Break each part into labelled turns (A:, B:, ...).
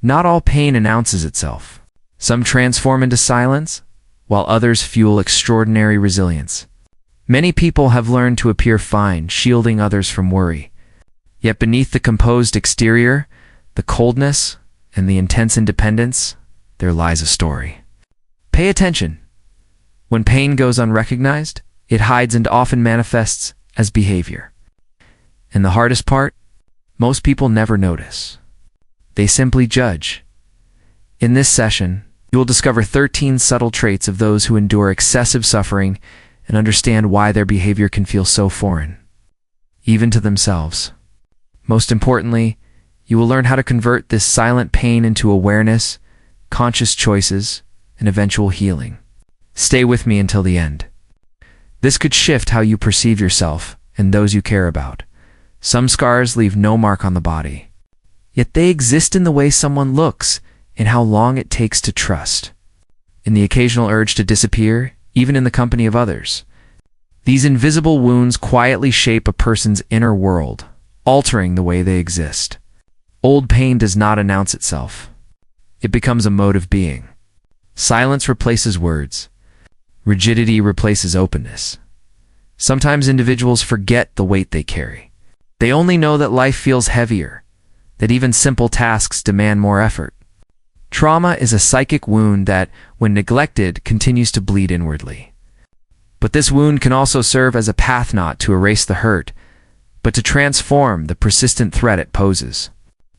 A: Not all pain announces itself. Some transform into silence, while others fuel extraordinary resilience. Many people have learned to appear fine, shielding others from worry. Yet beneath the composed exterior, the coldness, and the intense independence, there lies a story. Pay attention. When pain goes unrecognized, it hides and often manifests as behavior. And the hardest part? Most people never notice. They simply judge. In this session, you will discover 13 subtle traits of those who endure excessive suffering and understand why their behavior can feel so foreign, even to themselves. Most importantly, you will learn how to convert this silent pain into awareness, conscious choices, and eventual healing. Stay with me until the end. This could shift how you perceive yourself and those you care about. Some scars leave no mark on the body, yet they exist in the way someone looks and how long it takes to trust. In the occasional urge to disappear, even in the company of others. These invisible wounds quietly shape a person's inner world, altering the way they exist. Old pain does not announce itself. It becomes a mode of being. Silence replaces words. Rigidity replaces openness. Sometimes individuals forget the weight they carry. They only know that life feels heavier, that even simple tasks demand more effort. Trauma is a psychic wound that, when neglected, continues to bleed inwardly. But this wound can also serve as a path not to erase the hurt, but to transform the persistent threat it poses.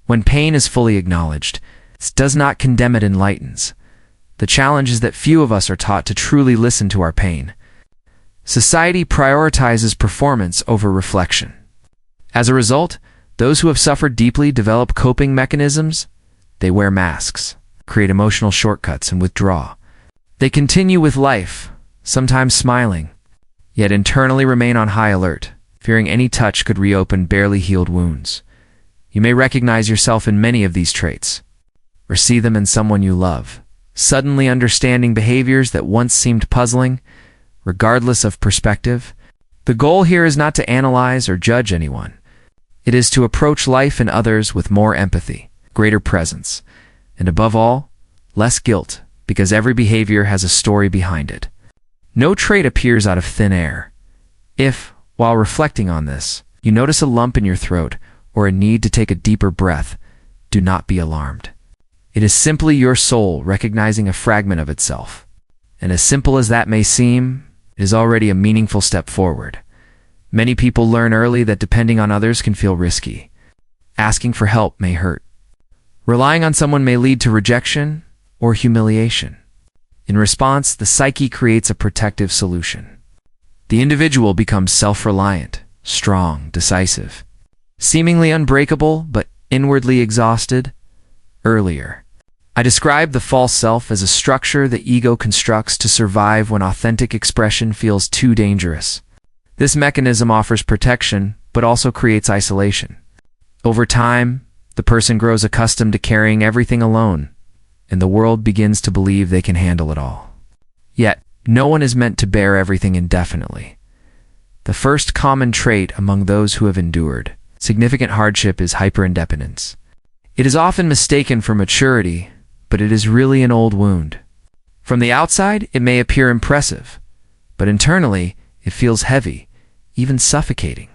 A: When pain is fully acknowledged, it does not condemn, it enlightens. The challenge is that few of us are taught to truly listen to our pain. Society prioritizes performance over reflection. As a result, those who have suffered deeply develop coping mechanisms. They wear masks, create emotional shortcuts, and withdraw. They continue with life, sometimes smiling, yet internally remain on high alert, fearing any touch could reopen barely healed wounds. You may recognize yourself in many of these traits, or see them in someone you love, suddenly understanding behaviors that once seemed puzzling, regardless of perspective. The goal here is not to analyze or judge anyone. It is to approach life and others with more empathy, greater presence, and above all, less guilt, because every behavior has a story behind it. No trait appears out of thin air. If, while reflecting on this, you notice a lump in your throat or a need to take a deeper breath, do not be alarmed. It is simply your soul recognizing a fragment of itself. And as simple as that may seem, it is already a meaningful step forward. Many people learn early that depending on others can feel risky. Asking for help may hurt. Relying on someone may lead to rejection or humiliation. In response, the psyche creates a protective solution. The individual becomes self-reliant, strong, decisive, seemingly unbreakable but inwardly exhausted. Earlier, I described the false self as a structure the ego constructs to survive when authentic expression feels too dangerous. This mechanism offers protection, but also creates isolation. Over time, the person grows accustomed to carrying everything alone, and the world begins to believe they can handle it all. Yet, no one is meant to bear everything indefinitely. The first common trait among those who have endured significant hardship is hyperindependence. It is often mistaken for maturity, but it is really an old wound. From the outside, it may appear impressive, but internally, it feels heavy, even suffocating.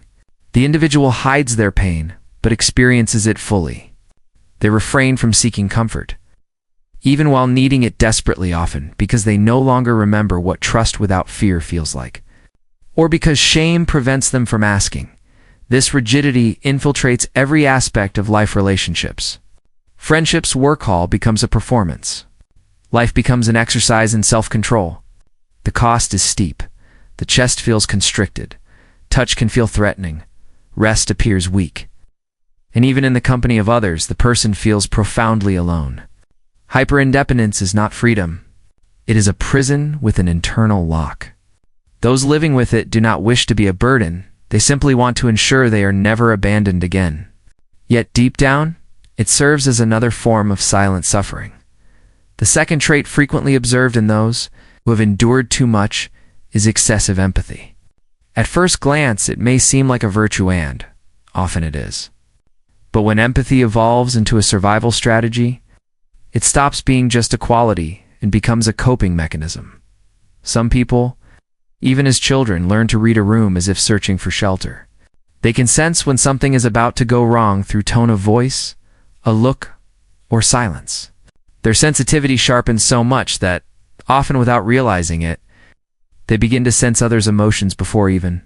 A: The individual hides their pain, but experiences it fully. They refrain from seeking comfort, even while needing it desperately often, because they no longer remember what trust without fear feels like, or because shame prevents them from asking. This rigidity infiltrates every aspect of life relationships. Friendship's work hall becomes a performance. Life becomes an exercise in self-control. The cost is steep. The chest feels constricted. Touch can feel threatening. Rest appears weak. And even in the company of others, the person feels profoundly alone. Hyperindependence is not freedom. It is a prison with an internal lock. Those living with it do not wish to be a burden. They simply want to ensure they are never abandoned again. Yet deep down, it serves as another form of silent suffering. The second trait frequently observed in those who have endured too much is excessive empathy. At first glance, it may seem like a virtue, and often it is. But when empathy evolves into a survival strategy, It stops being just a quality and becomes a coping mechanism. Some people, even as children, learn to read a room as if searching for shelter. They can sense when something is about to go wrong through tone of voice, a look, or silence. Their sensitivity sharpens so much that, often without realizing it, they begin to sense others' emotions before even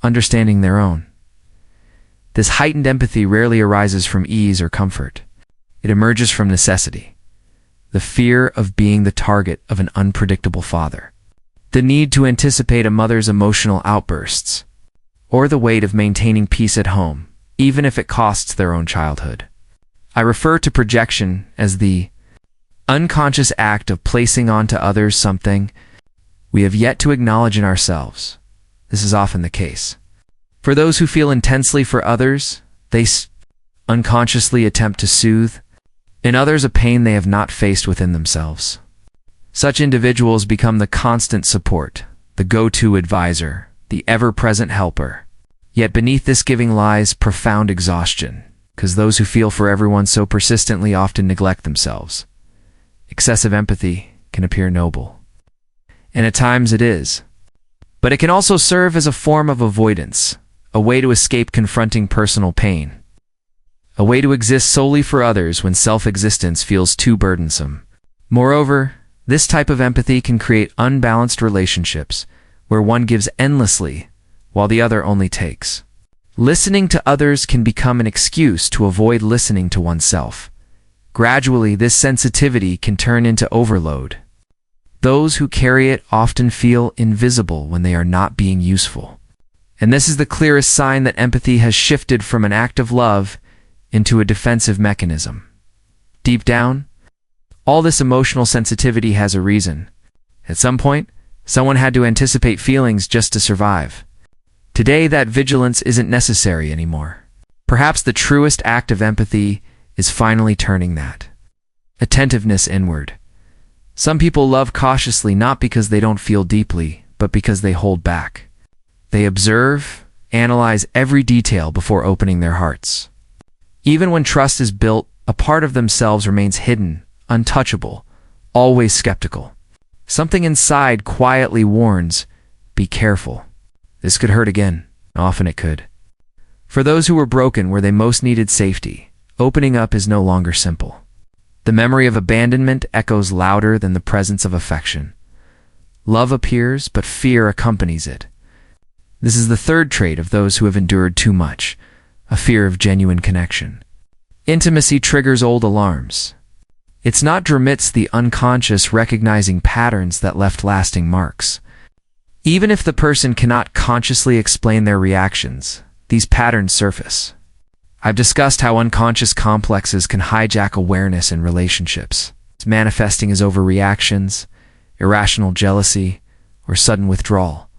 A: understanding their own. This heightened empathy rarely arises from ease or comfort. It emerges from necessity, the fear of being the target of an unpredictable father, the need to anticipate a mother's emotional outbursts, or the weight of maintaining peace at home, even if it costs their own childhood. I refer to projection as the unconscious act of placing onto others something we have yet to acknowledge in ourselves. This is often the case. For those who feel intensely for others, they unconsciously attempt to soothe in others a pain they have not faced within themselves. Such individuals become the constant support, the go-to advisor, the ever-present helper. Yet beneath this giving lies profound exhaustion, because those who feel for everyone so persistently often neglect themselves. Excessive empathy can appear noble, and at times it is. But it can also serve as a form of avoidance, a way to escape confronting personal pain, a way to exist solely for others when self-existence feels too burdensome. Moreover, this type of empathy can create unbalanced relationships, where one gives endlessly, while the other only takes. Listening to others can become an excuse to avoid listening to oneself. Gradually, this sensitivity can turn into overload. Those who carry it often feel invisible when they are not being useful. And this is the clearest sign that empathy has shifted from an act of love into a defensive mechanism. Deep down, all this emotional sensitivity has a reason. At some point, someone had to anticipate feelings just to survive. Today, that vigilance isn't necessary anymore. Perhaps the truest act of empathy is finally turning that attentiveness inward. Some people love cautiously not because they don't feel deeply, but because they hold back. They observe, analyze every detail before opening their hearts. Even when trust is built, a part of themselves remains hidden, untouchable, always skeptical. Something inside quietly warns, be careful. This could hurt again. Often it could. For those who were broken where they most needed safety, opening up is no longer simple. The memory of abandonment echoes louder than the presence of affection. Love appears, but fear accompanies it. This is the third trait of those who have endured too much, a fear of genuine connection. Intimacy triggers old alarms. It's not amidst the unconscious recognizing patterns that left lasting marks. Even if the person cannot consciously explain their reactions, these patterns surface. I've discussed how unconscious complexes can hijack awareness in relationships, manifesting as overreactions, irrational jealousy, or sudden withdrawal.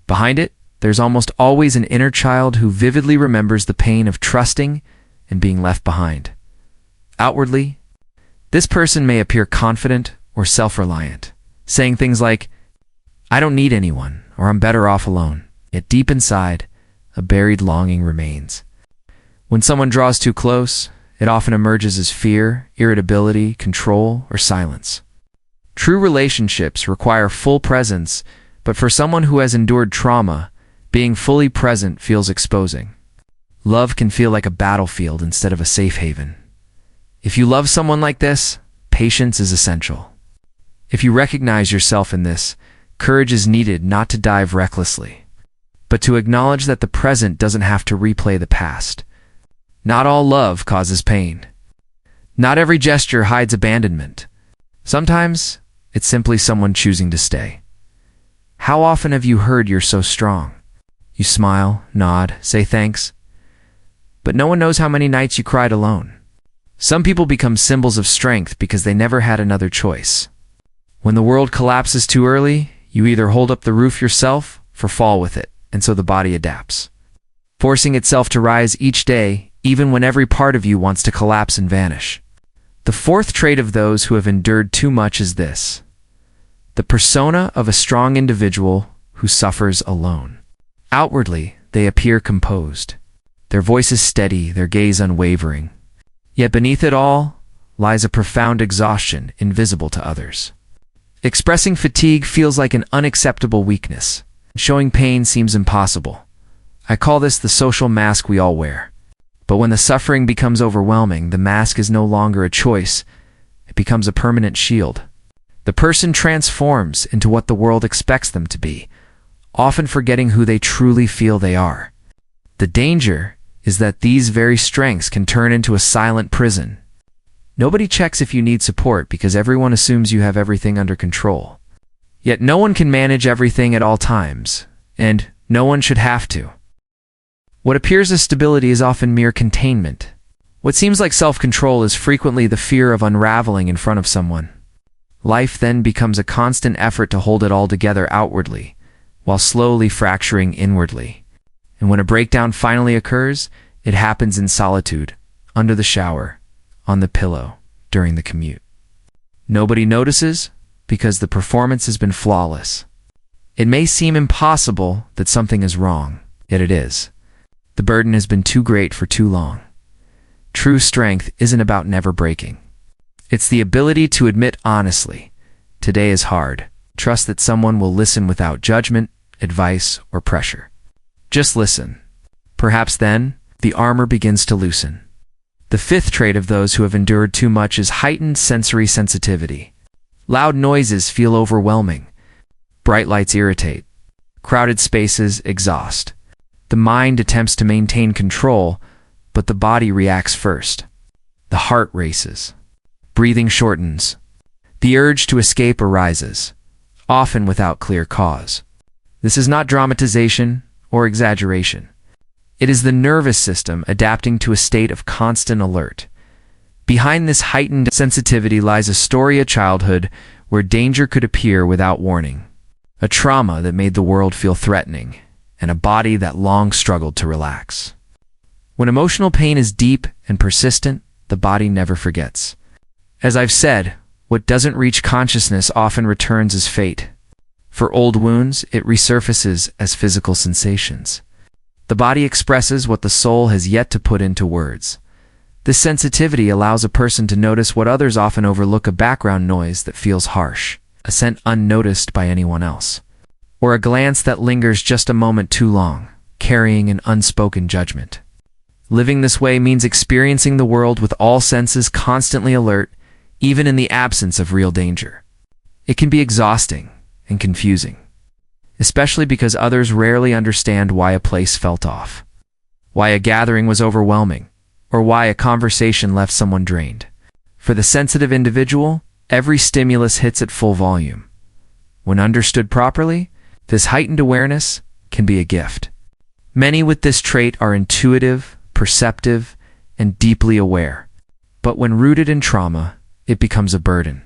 A: Behind it, there's almost always an inner child who vividly remembers the pain of trusting and being left behind. Outwardly, this person may appear confident or self-reliant, saying things like, "I don't need anyone," or "I'm better off alone." Yet deep inside, a buried longing remains. When someone draws too close, it often emerges as fear, irritability, control, or silence. True relationships require full presence, but for someone who has endured trauma, being fully present feels exposing. Love can feel like a battlefield instead of a safe haven. If you love someone like this, patience is essential. If you recognize yourself in this, courage is needed not to dive recklessly, but to acknowledge that the present doesn't have to replay the past. Not all love causes pain. Not every gesture hides abandonment. Sometimes, it's simply someone choosing to stay. How often have you heard "you're so strong"? You smile, nod, say thanks, but no one knows how many nights you cried alone. Some people become symbols of strength because they never had another choice. When the world collapses too early, you either hold up the roof yourself or fall with it, and so the body adapts, forcing itself to rise each day, even when every part of you wants to collapse and vanish. The fourth trait of those who have endured too much is this: the persona of a strong individual who suffers alone. Outwardly, they appear composed. Their voice is steady, their gaze unwavering. Yet beneath it all lies a profound exhaustion invisible to others. Expressing fatigue feels like an unacceptable weakness. Showing pain seems impossible. I call this the social mask we all wear. But when the suffering becomes overwhelming, the mask is no longer a choice. It becomes a permanent shield. The person transforms into what the world expects them to be, often forgetting who they truly feel they are. The danger is that these very strengths can turn into a silent prison. Nobody checks if you need support because everyone assumes you have everything under control. Yet no one can manage everything at all times, and no one should have to. What appears as stability is often mere containment. What seems like self-control is frequently the fear of unraveling in front of someone. Life then becomes a constant effort to hold it all together outwardly, while slowly fracturing inwardly. And when a breakdown finally occurs, it happens in solitude, under the shower, on the pillow, during the commute. Nobody notices because the performance has been flawless. It may seem impossible that something is wrong, yet it is. The burden has been too great for too long. True strength isn't about never breaking. It's the ability to admit honestly, today is hard. Trust that someone will listen without judgment, advice, or pressure. Just listen. Perhaps then, the armor begins to loosen. The fifth trait of those who have endured too much is heightened sensory sensitivity. Loud noises feel overwhelming. Bright lights irritate. Crowded spaces exhaust. The mind attempts to maintain control, but the body reacts first. The heart races. Breathing shortens. The urge to escape arises, often without clear cause. This is not dramatization or exaggeration. It is the nervous system adapting to a state of constant alert. Behind this heightened sensitivity lies a story of childhood where danger could appear without warning, a trauma that made the world feel threatening, and a body that long struggled to relax. When emotional pain is deep and persistent, the body never forgets. As I've said, what doesn't reach consciousness often returns as fate. For old wounds, it resurfaces as physical sensations. The body expresses what the soul has yet to put into words. This sensitivity allows a person to notice what others often overlook: a background noise that feels harsh, a scent unnoticed by anyone else, or a glance that lingers just a moment too long, carrying an unspoken judgment. Living this way means experiencing the world with all senses constantly alert, even in the absence of real danger. It can be exhausting and confusing, especially because others rarely understand why a place felt off, why a gathering was overwhelming, or why a conversation left someone drained. For the sensitive individual, every stimulus hits at full volume. When understood properly, this heightened awareness can be a gift. Many with this trait are intuitive, perceptive, and deeply aware. But when rooted in trauma, it becomes a burden.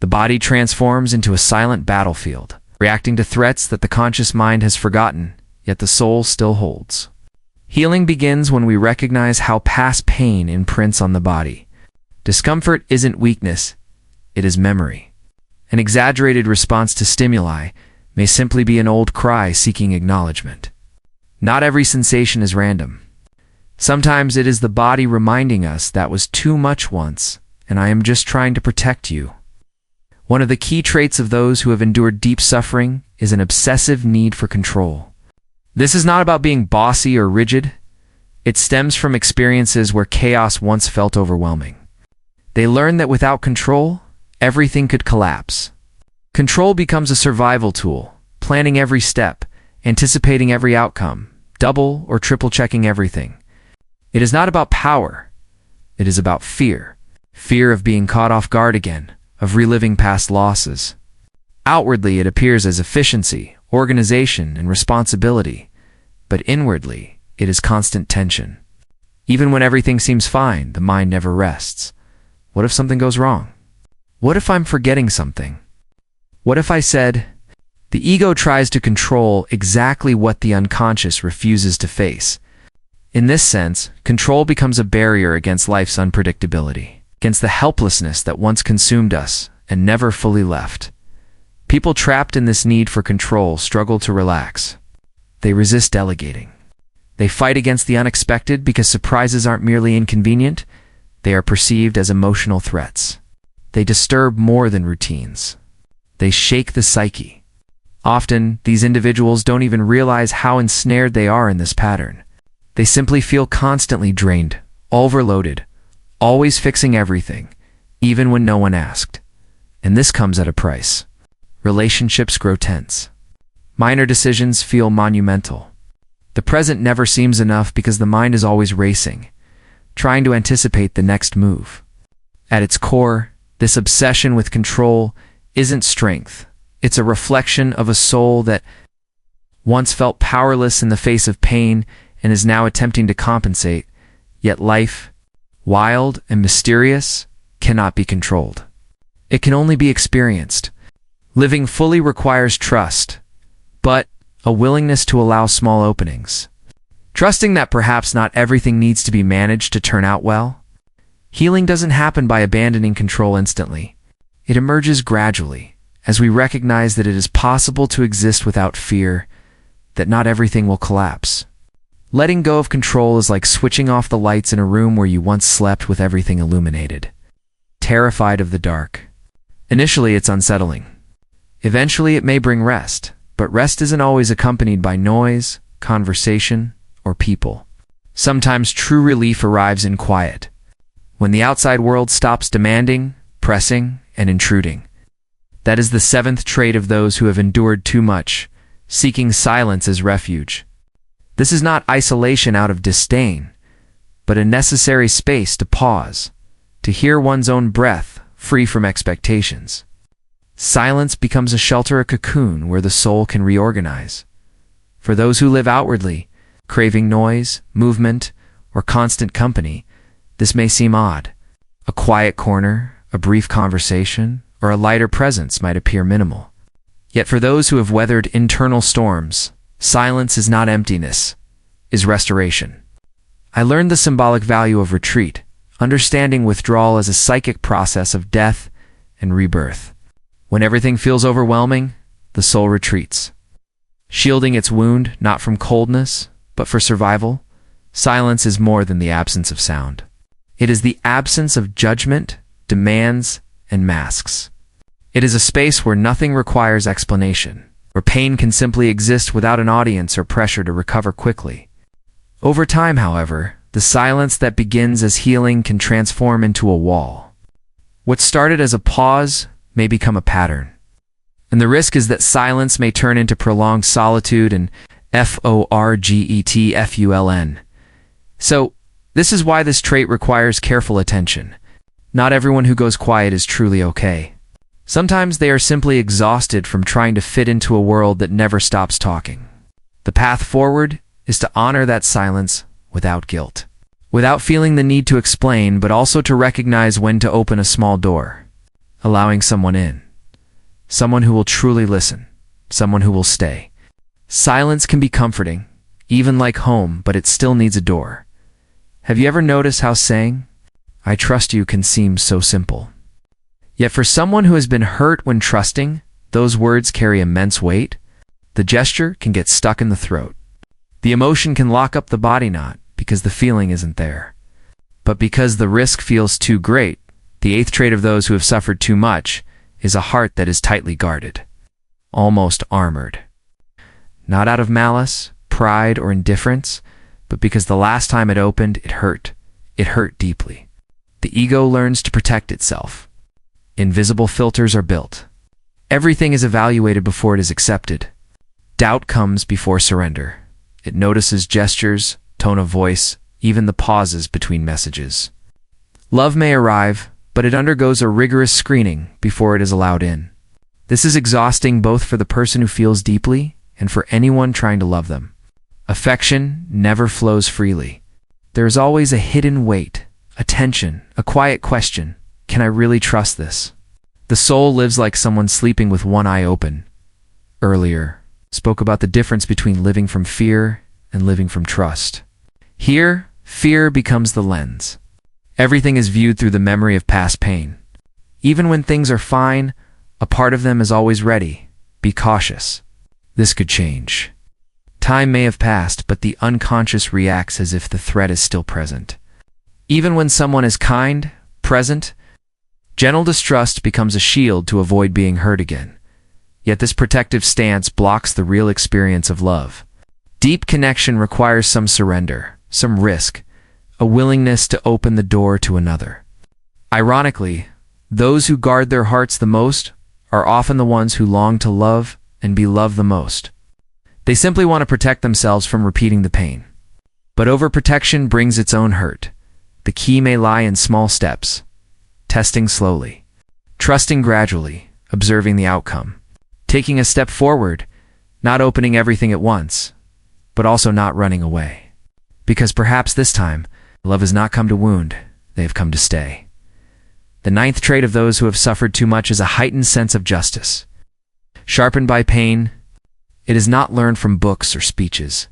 A: The body transforms into a silent battlefield, reacting to threats that the conscious mind has forgotten, yet the soul still holds. Healing begins when we recognize how past pain imprints on the body. Discomfort isn't weakness, it is memory. An exaggerated response to stimuli may simply be an old cry seeking acknowledgement. Not every sensation is random. Sometimes it is the body reminding us that was too much once, and I am just trying to protect you. One of the key traits of those who have endured deep suffering is an obsessive need for control. This is not about being bossy or rigid. It stems from experiences where chaos once felt overwhelming. They learn that without control, everything could collapse. Control becomes a survival tool, planning every step, anticipating every outcome, double or triple checking everything. It is not about power. It is about fear. Fear of being caught off guard again, of reliving past losses. Outwardly, it appears as efficiency, organization, and responsibility, but inwardly, it is constant tension. Even when everything seems fine, the mind never rests. What if something goes wrong? What if I'm forgetting something? What if I said, the ego tries to control exactly what the unconscious refuses to face. In this sense, control becomes a barrier against life's unpredictability, against the helplessness that once consumed us and never fully left. People trapped in this need for control struggle to relax. They resist delegating. They fight against the unexpected because surprises aren't merely inconvenient, They are perceived as emotional threats. They disturb more than routines. They shake the psyche. Often, these individuals don't even realize how ensnared they are in this pattern. They simply feel constantly drained, overloaded, always fixing everything, even when no one asked. And this comes at a price. Relationships grow tense. Minor decisions feel monumental. The present never seems enough because the mind is always racing, trying to anticipate the next move. At its core, this obsession with control isn't strength. It's a reflection of a soul that once felt powerless in the face of pain and is now attempting to compensate, yet life, wild and mysterious, cannot be controlled. It can only be experienced. Living fully requires trust, but a willingness to allow small openings. Trusting that perhaps not everything needs to be managed to turn out well. Healing doesn't happen by abandoning control instantly. It emerges gradually, as we recognize that it is possible to exist without fear, that not everything will collapse. Letting go of control is like switching off the lights in a room where you once slept with everything illuminated. Terrified of the dark. Initially, it's unsettling. Eventually, it may bring rest, but rest isn't always accompanied by noise, conversation, or people. Sometimes true relief arrives in quiet, when the outside world stops demanding, pressing, and intruding. That is the seventh trait of those who have endured too much, seeking silence as refuge. This is not isolation out of disdain, but a necessary space to pause, to hear one's own breath, free from expectations. Silence becomes a shelter, a cocoon where the soul can reorganize. For those who live outwardly, craving noise, movement, or constant company, this may seem odd. A quiet corner, a brief conversation, or a lighter presence might appear minimal. Yet for those who have weathered internal storms, silence is not emptiness, is restoration. I learned the symbolic value of retreat, understanding withdrawal as a psychic process of death and rebirth. When everything feels overwhelming, the soul retreats. Shielding its wound not from coldness, but for survival, silence is more than the absence of sound. It is the absence of judgment, demands, and masks. It is a space where nothing requires explanation, where pain can simply exist without an audience or pressure to recover quickly. Over time, however, the silence that begins as healing can transform into a wall. What started as a pause may become a pattern. And the risk is that silence may turn into prolonged solitude and forgetfulness. So, this is why this trait requires careful attention. Not everyone who goes quiet is truly okay. Sometimes they are simply exhausted from trying to fit into a world that never stops talking. The path forward is to honor that silence without guilt. Without feeling the need to explain, but also to recognize when to open a small door. Allowing someone in. Someone who will truly listen. Someone who will stay. Silence can be comforting, even like home, but it still needs a door. Have you ever noticed how saying, "I trust you," can seem so simple? Yet for someone who has been hurt when trusting, those words carry immense weight. The gesture can get stuck in the throat. The emotion can lock up the body, not because the feeling isn't there, but because the risk feels too great. The eighth trait of those who have suffered too much is a heart that is tightly guarded, almost armored. Not out of malice, pride, or indifference, but because the last time it opened, it hurt. It hurt deeply. The ego learns to protect itself. Invisible filters are built. Everything is evaluated before it is accepted. Doubt comes before surrender. It notices gestures, tone of voice, even the pauses between messages. Love may arrive, but it undergoes a rigorous screening before it is allowed in. This is exhausting both for the person who feels deeply and for anyone trying to love them. Affection never flows freely. There is always a hidden weight, a tension, a quiet question. Can I really trust this? The soul lives like someone sleeping with one eye open. Earlier, spoke about the difference between living from fear and living from trust. Here, fear becomes the lens. Everything is viewed through the memory of past pain. Even when things are fine, a part of them is always ready. Be cautious. This could change. Time may have passed, but the unconscious reacts as if the threat is still present. Even when someone is kind, present, gentle distrust becomes a shield to avoid being hurt again. Yet this protective stance blocks the real experience of love. Deep connection requires some surrender, some risk, a willingness to open the door to another. Ironically, those who guard their hearts the most are often the ones who long to love and be loved the most. They simply want to protect themselves from repeating the pain. But overprotection brings its own hurt. The key may lie in small steps, testing slowly, trusting gradually, observing the outcome, taking a step forward, not opening everything at once, but also not running away. Because perhaps this time, love has not come to wound, they have come to stay. The ninth trait of those who have suffered too much is a heightened sense of justice. Sharpened by pain, it is not learned from books or speeches.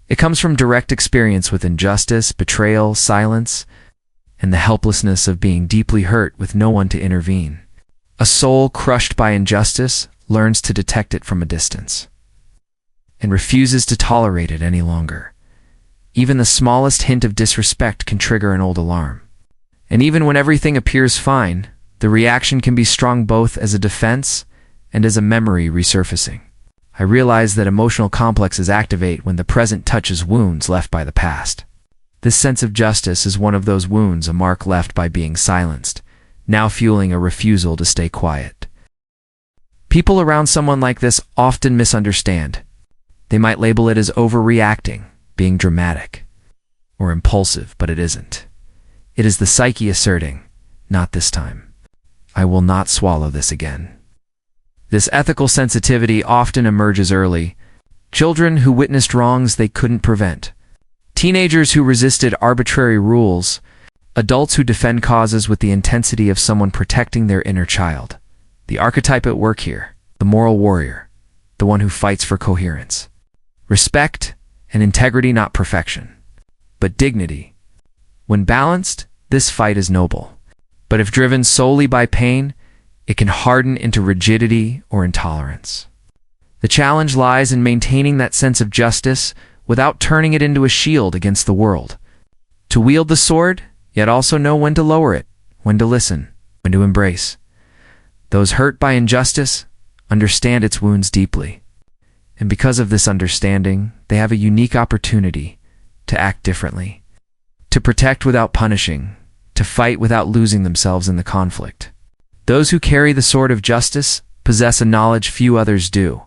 A: It comes from direct experience with injustice, betrayal, silence, and the helplessness of being deeply hurt with no one to intervene. A soul crushed by injustice learns to detect it from a distance and refuses to tolerate it any longer. Even the smallest hint of disrespect can trigger an old alarm. And even when everything appears fine, the reaction can be strong both as a defense and as a memory resurfacing. I realize that emotional complexes activate when the present touches wounds left by the past. This sense of justice is one of those wounds, a mark left by being silenced, now fueling a refusal to stay quiet. People around someone like this often misunderstand. They might label it as overreacting, being dramatic, or impulsive, but it isn't. It is the psyche asserting, not this time. I will not swallow this again. This ethical sensitivity often emerges early. Children who witnessed wrongs they couldn't prevent. Teenagers who resisted arbitrary rules. Adults who defend causes with the intensity of someone protecting their inner child. The archetype at work here, the moral warrior, the one who fights for coherence. Respect and integrity, not perfection, but dignity. When balanced, this fight is noble. But if driven solely by pain, it can harden into rigidity or intolerance. The challenge lies in maintaining that sense of justice without turning it into a shield against the world. To wield the sword, yet also know when to lower it, when to listen, when to embrace. Those hurt by injustice understand its wounds deeply. And because of this understanding, they have a unique opportunity to act differently, to protect without punishing, to fight without losing themselves in the conflict. Those who carry the sword of justice possess a knowledge few others do.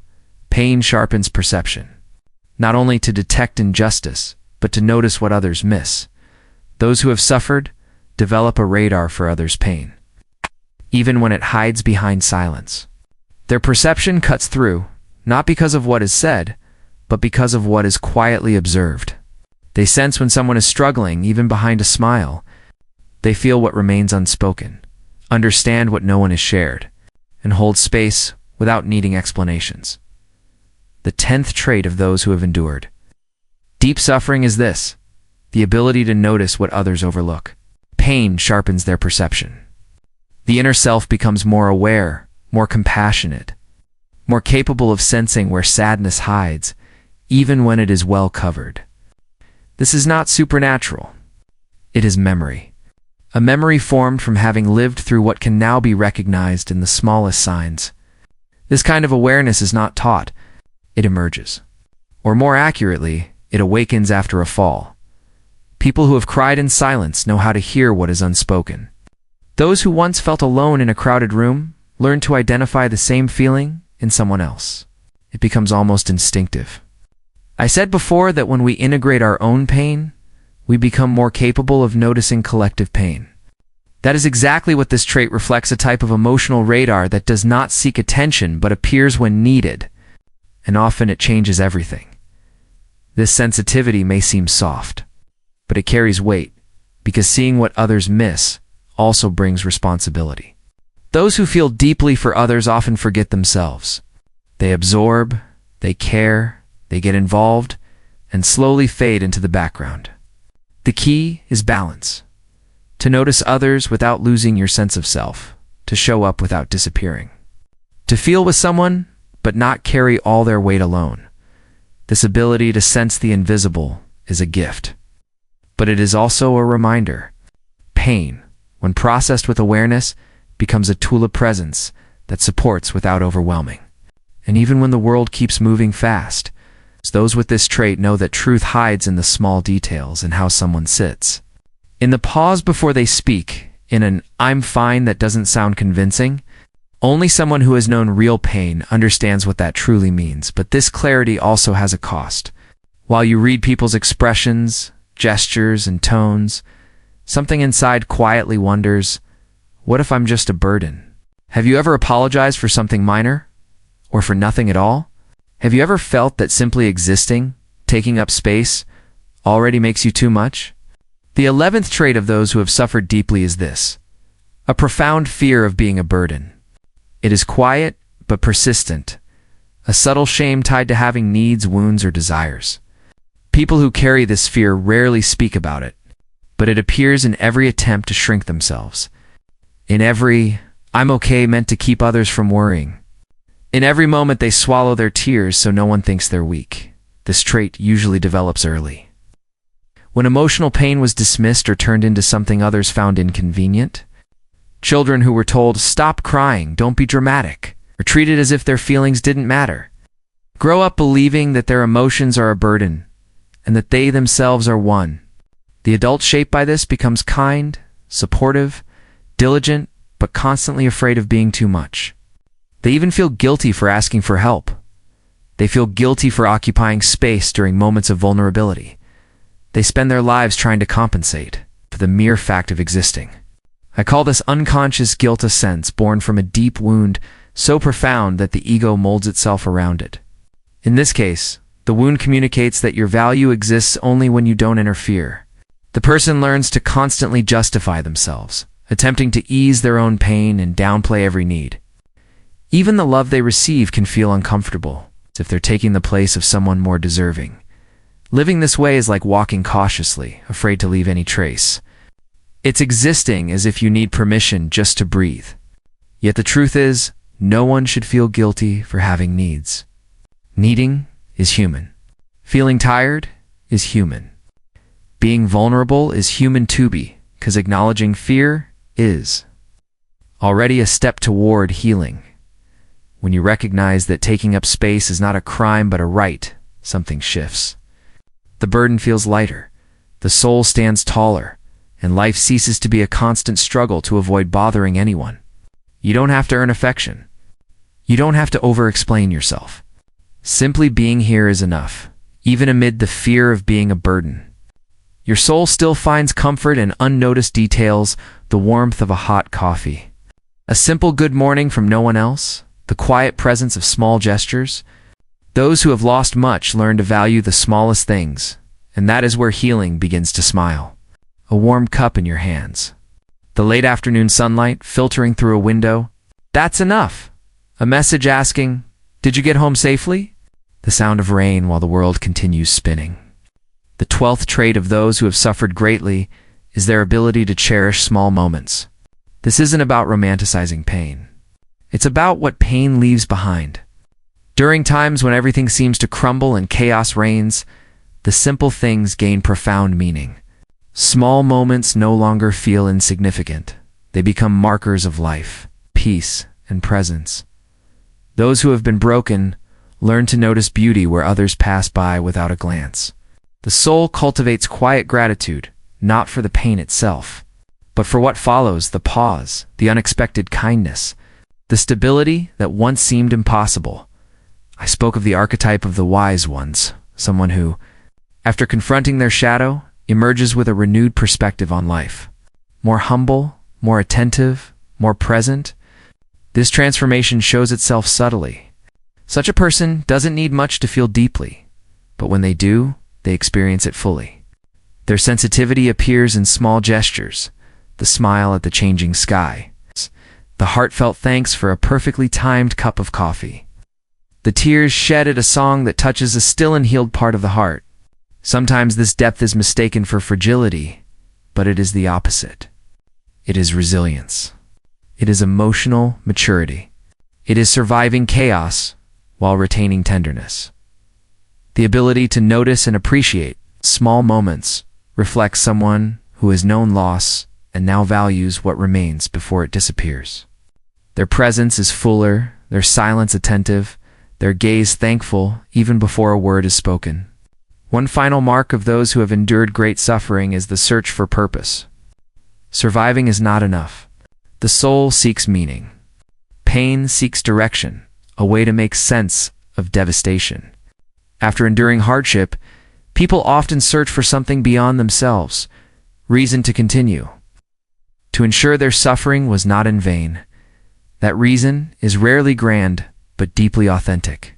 A: Pain sharpens perception, not only to detect injustice, but to notice what others miss. Those who have suffered develop a radar for others' pain, even when it hides behind silence. Their perception cuts through, not because of what is said, but because of what is quietly observed. They sense when someone is struggling, even behind a smile. They feel what remains unspoken, understand what no one has shared, and hold space without needing explanations. The 10th trait of those who have endured deep suffering is this: the ability to notice what others overlook. Pain sharpens their perception. The inner self becomes more aware, more compassionate, more capable of sensing where sadness hides, even when it is well covered. This is not supernatural. It is memory. A memory formed from having lived through what can now be recognized in the smallest signs. This kind of awareness is not taught. It emerges. Or more accurately, it awakens after a fall. People who have cried in silence know how to hear what is unspoken. Those who once felt alone in a crowded room learn to identify the same feeling in someone else. It becomes almost instinctive. I said before that when we integrate our own pain, we become more capable of noticing collective pain. That is exactly what this trait reflects: a type of emotional radar that does not seek attention but appears when needed, and often it changes everything. This sensitivity may seem soft, but it carries weight, because seeing what others miss also brings responsibility. Those who feel deeply for others often forget themselves. They absorb, they care, they get involved, and slowly fade into the background. The key is balance. To notice others without losing your sense of self. To show up without disappearing. To feel with someone, but not carry all their weight alone. This ability to sense the invisible is a gift. But it is also a reminder. pain, when processed with awareness, becomes a tool of presence that supports without overwhelming. And even when the world keeps moving fast, those with this trait know that truth hides in the small details and how someone sits. In the pause before they speak, in an "I'm fine" that doesn't sound convincing. Only someone who has known real pain understands what that truly means, but this clarity also has a cost. While you read people's expressions, gestures, and tones, something inside quietly wonders, what if I'm just a burden? Have you ever apologized for something minor? Or for nothing at all? Have you ever felt that simply existing, taking up space, already makes you too much? The 11th trait of those who have suffered deeply is this: a profound fear of being a burden. It is quiet, but persistent, a subtle shame tied to having needs, wounds, or desires. People who carry this fear rarely speak about it, but it appears in every attempt to shrink themselves. In every "I'm okay" meant to keep others from worrying. In every moment they swallow their tears so no one thinks they're weak. This trait usually develops early. When emotional pain was dismissed or turned into something others found inconvenient, children who were told, "Stop crying, don't be dramatic," or treated as if their feelings didn't matter, grow up believing that their emotions are a burden and that they themselves are one. The adult shaped by this becomes kind, supportive, diligent, but constantly afraid of being too much. They even feel guilty for asking for help. They feel guilty for occupying space during moments of vulnerability. They spend their lives trying to compensate for the mere fact of existing. I call this unconscious guilt, a sense born from a deep wound so profound that the ego molds itself around it. In this case, the wound communicates that your value exists only when you don't interfere. The person learns to constantly justify themselves, attempting to ease their own pain and downplay every need. Even the love they receive can feel uncomfortable, as if they're taking the place of someone more deserving. Living this way is like walking cautiously, afraid to leave any trace. It's existing as if you need permission just to breathe. Yet the truth is, no one should feel guilty for having needs. Needing is human. Feeling tired is human. Being vulnerable is human to be, because acknowledging fear is already a step toward healing. When you recognize that taking up space is not a crime but a right, something shifts. The burden feels lighter, the soul stands taller, and life ceases to be a constant struggle to avoid bothering anyone. You don't have to earn affection. You don't have to over-explain yourself. Simply being here is enough, even amid the fear of being a burden. Your soul still finds comfort in unnoticed details, the warmth of a hot coffee, a simple good morning from no one else, the quiet presence of small gestures. Those who have lost much learn to value the smallest things, and that is where healing begins to smile. A warm cup in your hands, the late afternoon sunlight filtering through a window. That's enough. A message asking, "Did you get home safely?" The sound of rain while the world continues spinning. The 12th trait of those who have suffered greatly is their ability to cherish small moments. This isn't about romanticizing pain. It's about what pain leaves behind. During times when everything seems to crumble and chaos reigns, the simple things gain profound meaning. Small moments no longer feel insignificant. They become markers of life, peace, and presence. Those who have been broken learn to notice beauty where others pass by without a glance. The soul cultivates quiet gratitude, not for the pain itself, but for what follows, the pause, the unexpected kindness, the stability that once seemed impossible. I spoke of the archetype of the wise ones, someone who, after confronting their shadow, emerges with a renewed perspective on life. More humble, more attentive, more present. This transformation shows itself subtly. Such a person doesn't need much to feel deeply, but when they do, they experience it fully. Their sensitivity appears in small gestures, the smile at the changing sky, the heartfelt thanks for a perfectly timed cup of coffee, the tears shed at a song that touches a still and healed part of the heart. Sometimes this depth is mistaken for fragility, but it is the opposite. It is resilience. It is emotional maturity. It is surviving chaos while retaining tenderness. The ability to notice and appreciate small moments reflects someone who has known loss and now values what remains before it disappears. Their presence is fuller, their silence attentive, their gaze thankful even before a word is spoken. One final mark of those who have endured great suffering is the search for purpose. Surviving is not enough. The soul seeks meaning. Pain seeks direction, a way to make sense of devastation. After enduring hardship, people often search for something beyond themselves, reason to continue, to ensure their suffering was not in vain. That reason is rarely grand, but deeply authentic.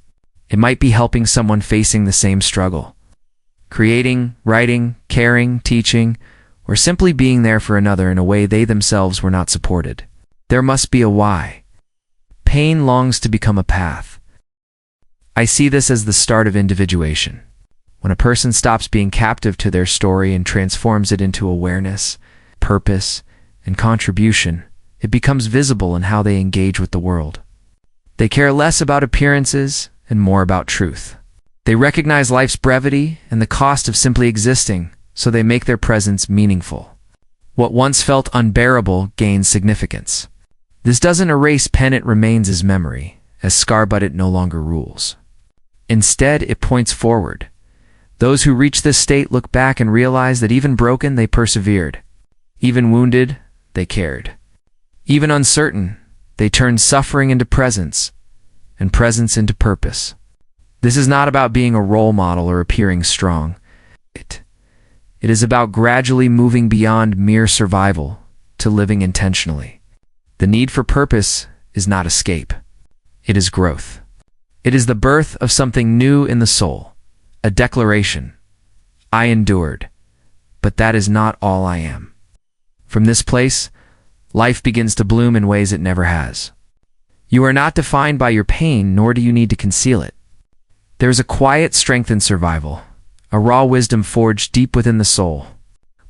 A: It might be helping someone facing the same struggle, creating, writing, caring, teaching, or simply being there for another in a way they themselves were not supported. There must be a why. Pain longs to become a path. I see this as the start of individuation. When a person stops being captive to their story and transforms it into awareness, purpose, and contribution, it becomes visible in how they engage with the world. They care less about appearances and more about truth. They recognize life's brevity and the cost of simply existing, so they make their presence meaningful. What once felt unbearable gains significance. This doesn't erase pain, it remains as memory, as scar, but it no longer rules. Instead, it points forward. Those who reach this state look back and realize that even broken, they persevered. Even wounded, they cared. Even uncertain, they turned suffering into presence, and presence into purpose. This is not about being a role model or appearing strong. It is about gradually moving beyond mere survival to living intentionally. The need for purpose is not escape. It is growth. It is the birth of something new in the soul, a declaration. I endured, but that is not all I am. From this place, life begins to bloom in ways it never has. You are not defined by your pain, nor do you need to conceal it. There is a quiet strength in survival, a raw wisdom forged deep within the soul.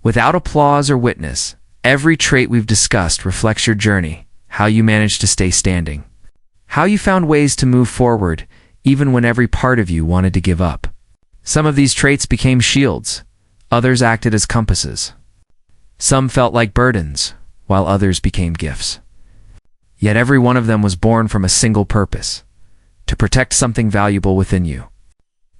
A: Without applause or witness, every trait we've discussed reflects your journey, how you managed to stay standing, how you found ways to move forward, even when every part of you wanted to give up. Some of these traits became shields, others acted as compasses. Some felt like burdens, while others became gifts. Yet every one of them was born from a single purpose: to protect something valuable within you.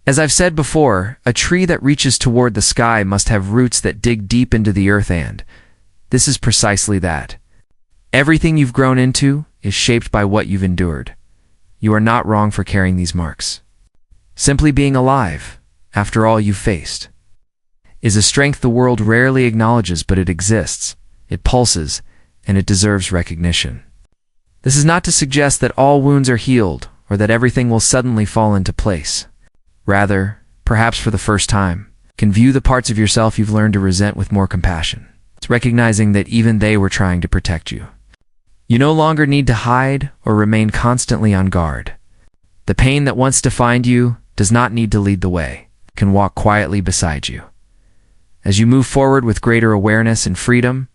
A: As I've said before, a tree that reaches toward the sky must have roots that dig deep into the earth, and this is precisely that. Everything you've grown into is shaped by what you've endured. You are not wrong for carrying these marks. Simply being alive, after all you've faced, is a strength the world rarely acknowledges, but it exists, it pulses, and it deserves recognition. This is not to suggest that all wounds are healed or that everything will suddenly fall into place. Rather, perhaps for the first time, you can view the parts of yourself you've learned to resent with more compassion. It's recognizing that even they were trying to protect you. You no longer need to hide or remain constantly on guard. The pain that once defined you does not need to lead the way. It can walk quietly beside you. As you move forward with greater awareness and freedom,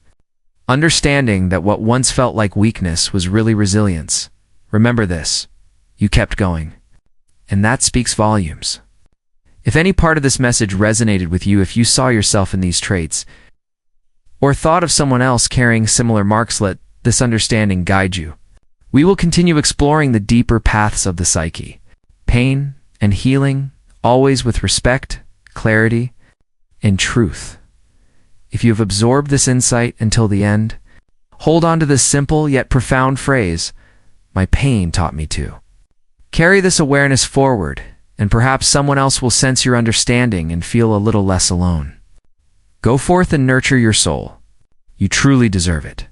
A: understanding that what once felt like weakness was really resilience, remember this: you kept going. And that speaks volumes. If any part of this message resonated with you, if you saw yourself in these traits, or thought of someone else carrying similar marks, let this understanding guide you. We will continue exploring the deeper paths of the psyche, pain and healing, always with respect, clarity, and truth. If you have absorbed this insight until the end, hold on to this simple yet profound phrase: my pain taught me to. Carry this awareness forward, and perhaps someone else will sense your understanding and feel a little less alone. Go forth and nurture your soul. You truly deserve it.